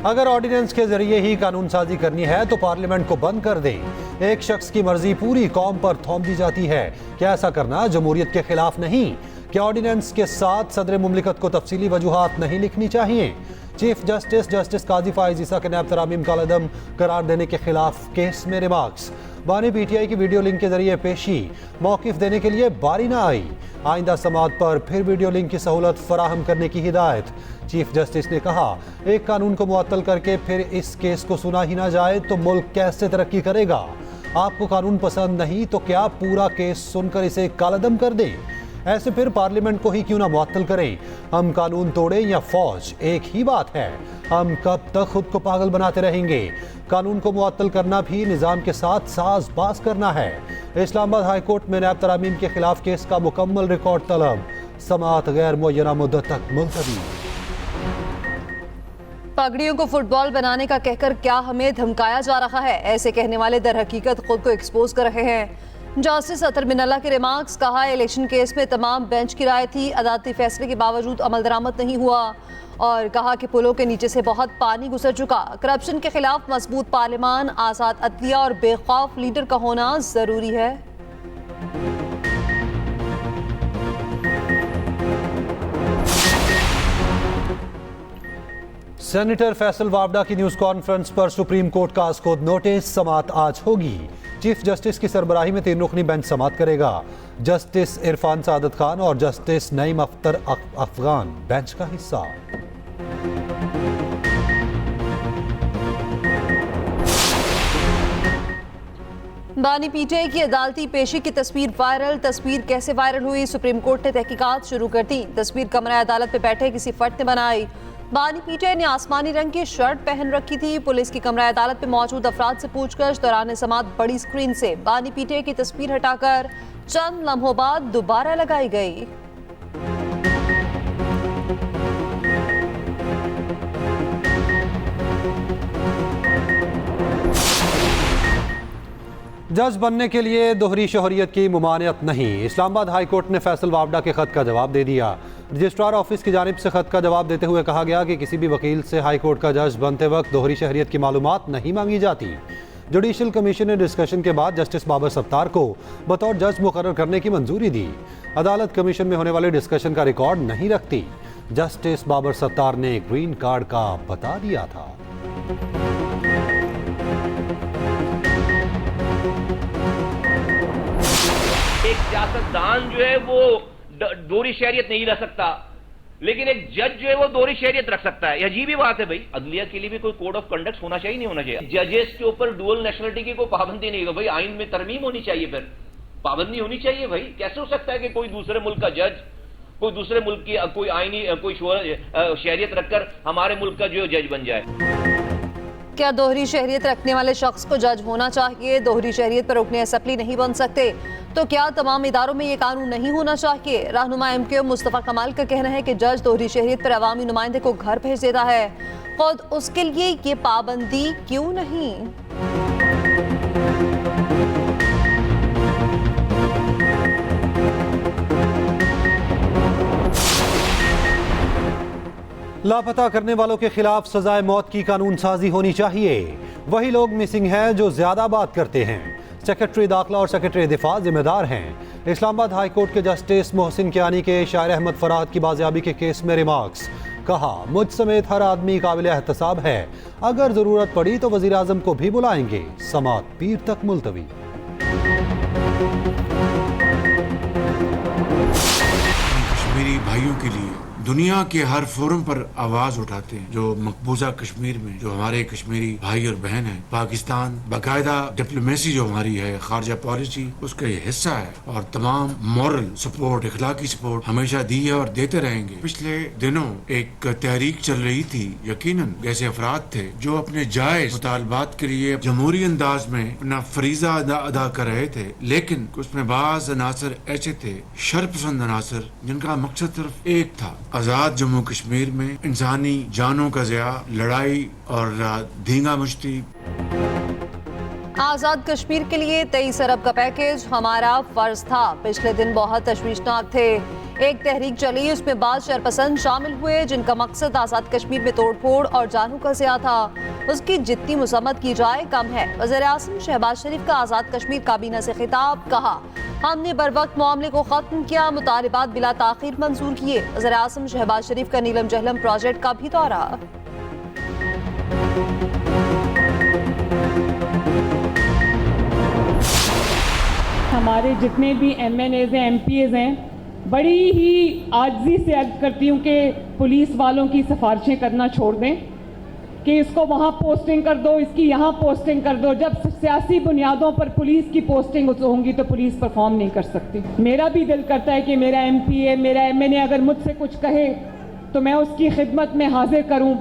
अगर ऑर्डिनेंस के जरिए ही कानून साजी करनी है तो पार्लियामेंट को बंद कर दे। एक शख्स की मर्जी पूरी कौम पर थोप दी जाती है। क्या ऐसा करना जमहूरियत के खिलाफ नहीं? क्या ऑर्डिनेंस के साथ सदर मुमलिकत को तफसीली वजूहात नहीं लिखनी चाहिए? चीफ जस्टिस काजी फाइज ईसा के नैब तरामीम कालअदम करार देने के खिलाफ केस में रिमार्क्स। बानी पीटीआई की वीडियो लिंक के जरिए पेशी, मौकिफ देने के लिए बारी ना आई। आइंदा समात पर फिर वीडियो लिंक की सहूलत फराहम करने की हिदायत। चीफ जस्टिस ने कहा, एक कानून को मुअत्तल करके फिर इस केस को सुना ही ना जाए तो मुल्क कैसे तरक्की करेगा? आपको कानून पसंद नहीं तो क्या पूरा केस सुनकर इसे कालअदम कर दें? ऐसे फिर पार्लियामेंट को ही क्यों ना मुअत्तल करें? हम कानून तोड़ें या फौज, एक ही बात है। हम कब तक खुद को पागल बनाते रहेंगे? कानून को मुअत्तल करना भी निज़ाम के साथ साज़बाज़ करना है। इस्लामाबाद हाई कोर्ट में नैब तरामीम के खिलाफ केस का मुकम्मल रिकॉर्ड तलब। समाअत गैर मुअय्यना मुद्दत तक मुलतवी। पगड़ियों को फुटबॉल बनाने का कहकर क्या हमें धमकाया जा रहा है? ऐसे कहने वाले दर हकीकत खुद को एक्सपोज कर रहे हैं। जस्टिस अतर मिनल्ला के रिमार्क्स। कहा, इलेक्शन केस में तमाम बेंच की राय थी, अदालती फैसले के बावजूद अमल दरामद नहीं हुआ। और कहा कि पुलों के नीचे से बहुत पानी गुजर चुका। करप्शन के खिलाफ मजबूत पार्लियामान, आज़ाद अदलिया और बेखौफ लीडर का होना जरूरी है। सेनेटर फैसल वावडा की न्यूज कॉन्फ्रेंस पर सुप्रीम कोर्ट का आज खुद नोटिस। समाअत आज होगी। चीफ जस्टिस की सरबराही में 3 रुकनी बेंच समाअत करेगा। जस्टिस इरफान सादत खान और जस्टिस नईम अख्तर अफगान बेंच का हिस्सा। बानी पीटीआई की अदालती पेशी की तस्वीर वायरल। तस्वीर कैसे वायरल हुई? सुप्रीम कोर्ट ने तहकीकात शुरू कर दी। तस्वीर कमरा अदालत में बैठे किसी फर्द ने बनाई। बानी पीटीआई ने आसमानी रंग की शर्ट पहन रखी थी। पुलिस की कमरा अदालत में मौजूद अफराद से पूछताछ दौरान समाअत बड़ी स्क्रीन से बानी पीटीआई की तस्वीर हटाकर चंद लम्हों बाद दोबारा लगाई गई। जज बनने के लिए दोहरी शोहरियत की मुमानियत नहीं। इस्लामाबाद हाई कोर्ट ने फैसल वावडा के खत का जवाब दे दिया। रजिस्ट्रार ऑफिस की जानिब से खत का जवाब देते हुए कहा गया कि किसी भी वकील से हाई कोर्ट का जज बनते वक्त दोहरी शहरियत की मालूमात नहीं मांगी जाती। जुडिशल कमीशन ने डिस्कशन के बाद जस्टिस बाबर सत्तार को बतौर जज मुकर्रर करने की मंजूरी दी। अदालत कमीशन में होने वाले डिस्कशन का रिकॉर्ड नहीं रखती। जस्टिस बाबर सत्तार ने ग्रीन कार्ड का बता दिया था। एक सियासतदान जो है वो दोहरी शहरियत नहीं रख सकता, लेकिन एक जज जो है वो दोहरी शहरियत रख सकता है। यह अजीब ही बात है भाई। अदलिया के लिए भी कोई कोड ऑफ कंडक्ट होना चाहिए, नहीं होना चाहिए? जजेस के ऊपर डुअल नेशनलिटी की कोई पाबंदी नहीं है भाई। आइन में तरमीम होनी चाहिए, फिर पाबंदी होनी चाहिए भाई। कैसे हो सकता है कि कोई दूसरे मुल्क का जज कोई दूसरे मुल्क की कोई आईनी कोई शहरियत रखकर हमारे मुल्क का जो जज बन जाए? क्या दोहरी शहरियत रखने वाले शख्स को जज होना चाहिए? दोहरी शहरियत पर रुकने असम्बली नहीं बन सकते? तो क्या तमाम इदारों में ये कानून नहीं होना चाहिए? रहनुमा एमक्यूएम मुस्तफा कमाल का कहना है कि जज दोहरी शहरियत पर अवामी नुमाइंदे को घर भेज देता है, खुद उसके लिए ये पाबंदी क्यों नहीं? लापता करने वालों के खिलाफ सजाए मौत की कानून साजी होनी चाहिए। वही लोग मिसिंग हैं जो ज्यादा बात करते हैं। सेक्रेटरी दाखिला और सेक्रेटरी दिफा जिम्मेदार हैं। इस्लामाबाद हाई कोर्ट के जस्टिस मोहसिन कियानी के शायर अहमद फराद की बाजियाबी के केस में रिमार्क्स। कहा, मुझ समेत हर आदमी काबिल एहतसाब है। अगर जरूरत पड़ी तो वजीर आजम को भी बुलाएंगे। समाअत पीर तक मुलतवी। कश्मीरी भाइयों के लिए दुनिया के हर फोरम पर आवाज उठाते हैं। जो मकबूजा कश्मीर में जो हमारे कश्मीरी भाई और बहन हैं, पाकिस्तान बाकायदा डिप्लोमेसी जो हमारी है, खारजा पॉलिसी, उसका ये हिस्सा है और तमाम मॉरल सपोर्ट, इखलाकी सपोर्ट हमेशा दी है और देते रहेंगे। पिछले दिनों एक तहरीक चल रही थी, यकीनन ऐसे अफराद थे जो अपने जायज मुतालबात के लिए जमहूरी अंदाज में अपना फरीजा अदा कर रहे थे, लेकिन उसमें बाज अनासर ऐसे थे, शरपसंद अनासर, जिनका मकसद सिर्फ एक था, आजाद जम्मू कश्मीर में इंसानी जानों का ज़िया, लड़ाई और धींगा मुश्ती। आजाद कश्मीर के लिए 23 अरब का पैकेज हमारा फर्ज था। पिछले दिन बहुत तशवीशनाक थे। एक तहरीक चली, उसमें बाद शरपसंद शामिल हुए जिनका मकसद आजाद कश्मीर में तोड़फोड़ और जानों का ज़िया था। उसकी जितनी मुसम्मत की जाए कम है। वज़ीर-ए-आज़म शहबाज शरीफ का आजाद कश्मीर काबीना से खिताब, कहा हमने बर वक्त मामले को खत्म किया, मुतालिबात बिला ताखीर मंजूर किए। वज़ीर-ए-आज़म शहबाज शरीफ का नीलम जहलम प्रोजेक्ट का भी दौरा। हमारे जितने भी MNAs हैं, MPAs हैं, बड़ी ही आजिज़ी से अर्ज करती हूँ कि पुलिस वालों की सिफारिशें करना छोड़ दें कि इसको वहाँ पोस्टिंग कर दो, इसकी यहाँ पोस्टिंग कर दो। जब सियासी बुनियादों पर पुलिस की पोस्टिंग होंगी तो पुलिस परफॉर्म नहीं कर सकती। मेरा भी दिल करता है कि मेरा MPA, मेरा MNA अगर मुझसे कुछ कहे तो मैं उसकी खिदमत में हाजिर करूँ,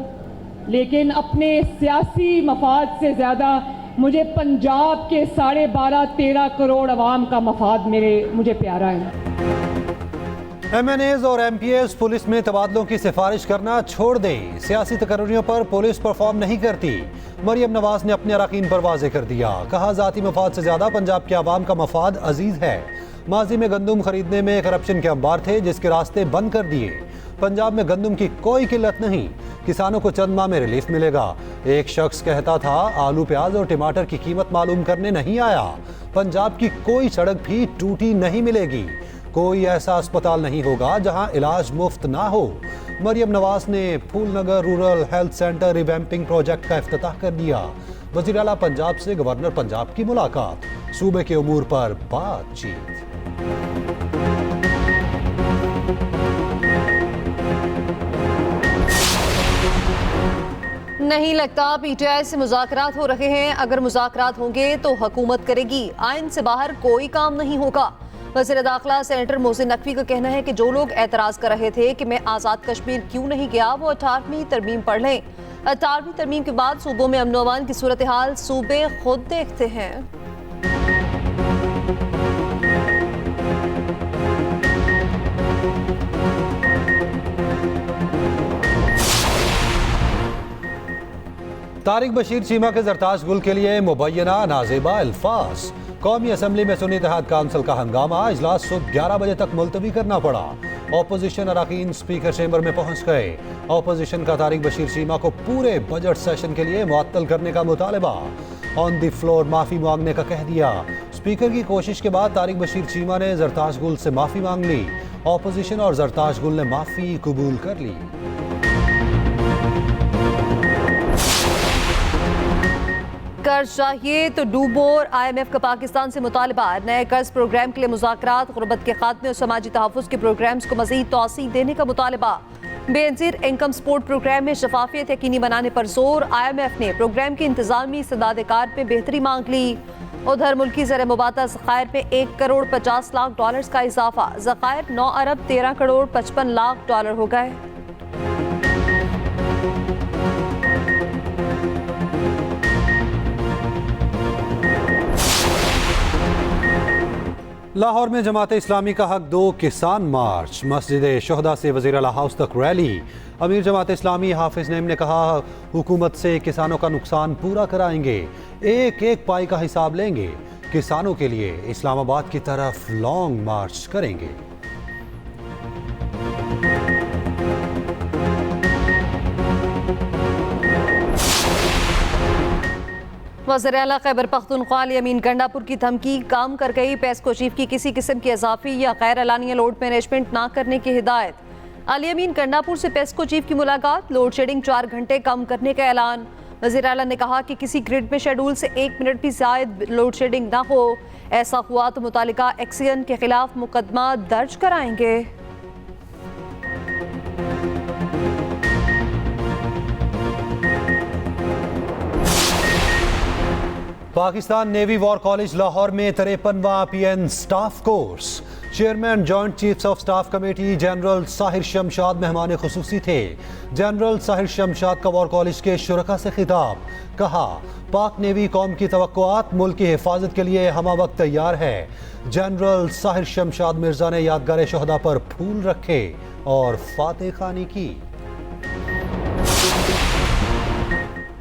लेकिन अपने सियासी मफाद से ज़्यादा मुझे पंजाब के 12.5-13 करोड़ अवाम का मफाद मुझे प्यारा है। MNAs और MPAs पुलिस में तबादलों की सिफारिश करना छोड़ दें। सियासी तकर्रियों पर पुलिस परफॉर्म नहीं करती। मरियम नवाज ने अपने अरकान पर वाजे कर दिया, कहा जाती मफाद से ज्यादा पंजाब के आवाम का मफाद अजीज है। माजी में गंदुम खरीदने में करप्शन के अंबार थे जिसके रास्ते बंद कर दिए। पंजाब में गंदुम की कोई किल्लत नहीं, किसानों को चंद माह में रिलीफ मिलेगा। एक शख्स कहता था आलू प्याज और टमाटर की कीमत मालूम करने नहीं आया। पंजाब की कोई सड़क भी टूटी नहीं मिलेगी, कोई ऐसा अस्पताल नहीं होगा जहां इलाज मुफ्त ना हो। मरियम नवाज ने Phoolnagar rural health centre revamping project का इफ्तिताह कर दिया। वज़ीर आला पंजाब से गवर्नर पंजाब की मुलाकात, सूबे के उमूर पर बातचीत। नहीं लगता PTI से मुज़ाकरात हो रहे हैं। अगर मुज़ाकरात होंगे तो हुकूमत करेगी, आइन से बाहर कोई काम नहीं होगा। वज़ीर दाखिला सेनेटर मोहसिन नकवी का कहना है कि जो लोग एतराज़ कर रहे थे कि मैं आज़ाद कश्मीर क्यों नहीं गया, वो 18वीं तरमीम पढ़ लें। 18वीं तरमीम के बाद सूबों में अमन अमान की सूरत हाल सूबे खुद देखते हैं। तारिक बशीर चीमा के जरताज गुल के लिए मुबैना नाजेबा अल्फाज। कौमी असम्बली में सुन्नी इत्तेहाद काउंसिल का हंगामा, इजलास सुबह 11 बजे तक मुलतवी करना पड़ा। ऑपोजिशन अरकान स्पीकर चेंबर में पहुंच गए। ऑपोजिशन का तारिक बशीर चीमा को पूरे बजट सेशन के लिए मुअत्तल करने का मुतालबा। ऑन द फ्लोर माफी मांगने का कह दिया। स्पीकर की कोशिश के बाद तारिक बशीर चीमा ने जरताज गुल से माफी मांग ली। ऑपोजिशन और जरताज गुल ने माफी कबूल कर ली। कर्ज चाहिए तो डूबो। IMF का पाकिस्तान से मुतालबा, नए कर्ज प्रोग्राम के लिए मुज़ाकरात, गुर्बत के खात्मे और समाजी तहफ़्फ़ुज़ के प्रोग्राम्स को मज़ीद तौसीह देने का मुतालबा। बेनज़ीर इनकम सपोर्ट प्रोग्राम में शफाफियत यकीनी बनाने पर जोर। IMF ने प्रोग्राम की इंतज़ामी सदादकार में बेहतरी मांग ली। उधर मुल्की ज़र मुबाता ज़खायर में $1 करोड़ 50 लाख का इजाफा। ज़खायर 9 अरब 13 करोड़ 55 लाख हो गए। लाहौर में जमात इस्लामी का हक दो किसान मार्च। मस्जिद शोहदा से वज़ीर आला हाउस तक रैली। अमीर जमात इस्लामी हाफिज नईम ने कहा हुकूमत से किसानों का नुकसान पूरा कराएंगे, एक एक पाई का हिसाब लेंगे। किसानों के लिए इस्लामाबाद की तरफ लॉन्ग मार्च करेंगे। वज़ीर आला खैबर पख्तूनख्वा अमीन गंडापुर की धमकी काम कर गई। पेस्को चीफ की किसी किस्म की इजाफी या गैर एलानिया लोड मैनेजमेंट ना करने की हिदायत। अमीन गंडापुर से पेस्को चीफ की मुलाकात, लोड शेडिंग 4 घंटे कम करने का ऐलान। वज़ीर आला ने कहा कि किसी ग्रिड में शेड्यूल से 1 मिनट भी ज़ायद लोड शेडिंग ना हो। ऐसा हुआ तो मुतालिका एक्सियन के खिलाफ मुकदमा दर्ज कराएंगे। Pakistan navy war college Lahore में 53वां PN staff course. Chairman joint chiefs of staff committee general Sahir Shamshad मेहमान खुसूसी थे। जनरल साहिर शमशाद का वॉर कॉलेज के शुरका से खिताब, कहा पाक नेवी कौम की तवक्कुआत मुल्क की हिफाजत के लिए हमा वक्त तैयार है। जनरल साहिर शमशाद मिर्जा ने यादगार शोहदा पर फूल रखे और फातह खानी की।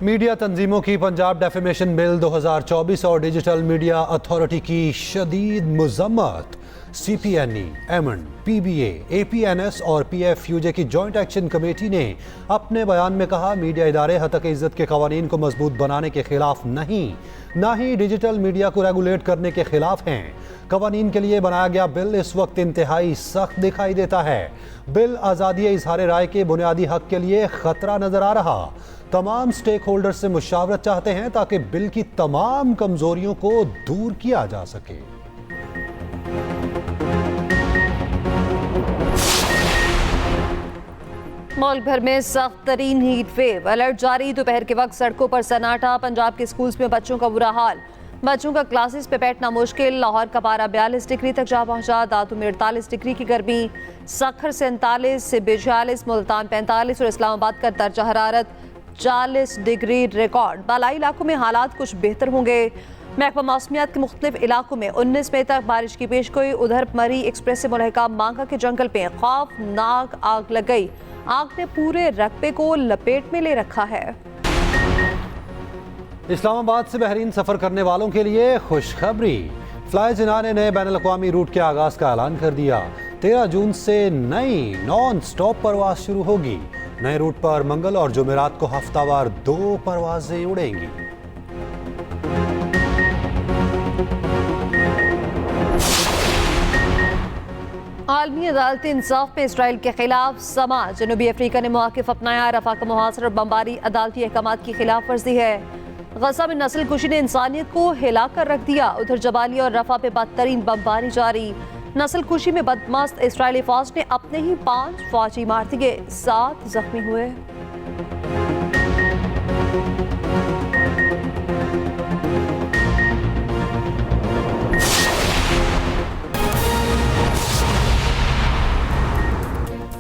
मीडिया तंजीमों की पंजाब डेफेमेशन बिल 2024 और डिजिटल मीडिया अथॉरिटी की शदीद मजम्मत। CPNE, एमन, PBA, APNS और PFUJ की जॉइंट एक्शन कमेटी ने अपने बयान में कहा, मीडिया इदारे हतक इज्जत के कवानीन को मजबूत बनाने के खिलाफ नहीं, ना ही डिजिटल मीडिया को रेगुलेट करने के खिलाफ हैं। कवानीन के लिए बनाया गया बिल इस वक्त इंतहाई सख्त दिखाई देता है। बिल आज़ादी इजहार राय के बुनियादी हक के लिए खतरा नजर आ रहा। तमाम स्टेक होल्डर से मुशावरत चाहते हैं ताकि बिल की तमाम कमजोरियों को दूर किया जा सके। मुल्क भर में सख्त तरीन हीट वेव, अलर्ट जारी। दोपहर के वक्त सड़कों पर सन्नाटा। पंजाब के स्कूल्स में बच्चों का बुरा हाल, बच्चों का क्लासेस पे बैठना मुश्किल। लाहौर का पारा 42 डिग्री तक जा पहुंचा। दातू में 48 डिग्री की गर्मी, सखर 47, सिब्बी 46, मुल्तान 45 और इस्लामाबाद का दर्जा हरारत 40 डिग्री रिकॉर्ड। बालाई इलाकों में हालात कुछ बेहतर होंगे। महकमा मौसमियात के मुख्तलिफ इलाकों में 19 मई तक बारिश की पेशगोई। उधर मरी एक्सप्रेस से मुल्हिका मांगा के जंगल पे खौफनाक आग लग गई। आग ने पूरे रकबे को लपेट में ले रखा है। इस्लामाबाद से बहरीन सफर करने वालों के लिए खुशखबरी। फ्लाई जिना ने नए बैनुल अक़वामी रूट के आगाज का ऐलान कर दिया। 13 जून से नई नॉन स्टॉप परवाज शुरू होगी। नए रूट पर मंगल और जुमेरात को हफ्तावार 2 परवाजें उड़ेंगी। आलमी अदालती इंसाफ में इसराइल के खिलाफ समा। जनूबी अफ्रीका ने मौक़िफ़ अपनाया। रफ़ा का मुहासरा और बमबारी अदालती अहकामात की खिलाफ वर्जी है। गज़ा में नस्ल कुशी ने इंसानियत को हिला कर रख दिया। उधर जबालिया और रफ़ा पे बदतरीन बमबारी जारी। नस्ल कुशी में बदमस्त इसराइली फौज ने अपने ही 5 फौजी मार दिए, 7 जख्मी हुए।